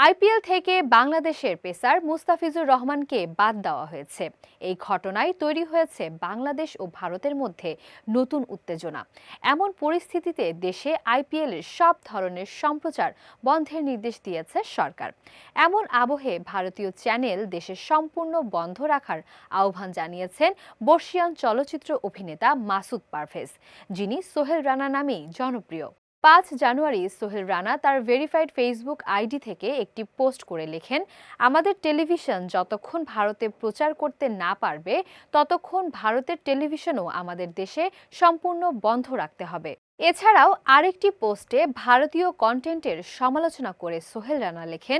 IPL থেকে বাংলাদেশের pacer Mustafizur রহমানকে বাদ দেওয়া হয়েছে। এই ঘটনায় তৈরি হয়েছে বাংলাদেশ ও ভারতের মধ্যে নতুন উত্তেজনা। এমন পরিস্থিতিতে দেশে আইপিএলের সব ধরনের সম্প্রচার বন্ধের নির্দেশ দিয়েছে সরকার। এমন আবহে ভারতীয় চ্যানেল দেশের সম্পূর্ণ বন্ধ রাখার আহ্বান জানিয়েছেন বর্ষিয়ান চলচ্চিত্র অভিনেতা মাসুদ পারভেজ, যিনি সোহেল রানা নামেই জনপ্রিয়। 5 জানুয়ারি সোহেল রানা তার ভেরিফাইড ফেসবুক আইডি থেকে একটি পোস্ট করে লেখেন, আমাদের টেলিভিশন যতক্ষণ ভারতে প্রচার করতে না পারবে ততক্ষণ ভারতের টেলিভিশনও আমাদের দেশে সম্পূর্ণ বন্ধ রাখতে হবে। এছাড়াও আরেকটি পোস্টে ভারতীয় কন্টেন্টের সমালোচনা করে সোহেল রানা লেখেন,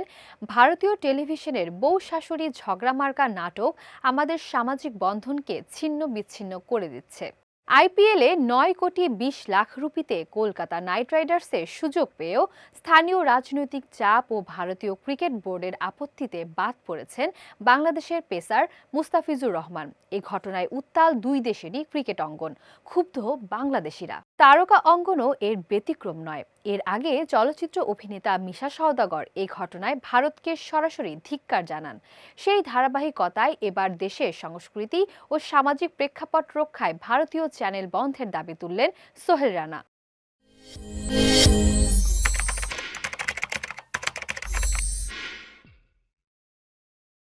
ভারতীয় টেলিভিশনের বউ শাশুড়ি ঝগড়া মার্কা নাটক আমাদের সামাজিক বন্ধনকে ছিন্ন বিচ্ছিন্ন করে দিচ্ছে। আইপিএলে 9,20,00,000 রুপিতে কলকাতা নাইট রাইডার্সের সুযোগ পেয়েও স্থানীয় রাজনৈতিক চাপ ও ভারতীয় ক্রিকেট বোর্ডের আপত্তিতে বাদ পড়েছেন বাংলাদেশের পেসার মুস্তাফিজুর রহমান। এই ঘটনায় উত্তাল দুই দেশেরই ক্রিকেট অঙ্গন, ক্ষুব্ধ বাংলাদেশিরা। তারকা অঙ্গনও এর ব্যতিক্রম নয়। এর আগে চলচ্চিত্র অভিনেতা মিশা সওদাগর এই ঘটনায় ভারতকে সরাসরি ধিক্কার জানান। সেই ধারাবাহিকতায় এবার দেশের সংস্কৃতি ও সামাজিক প্রেক্ষাপট রক্ষায় ভারতীয় চ্যানেল বন্ধের দাবি তুললেন সোহেল রানা।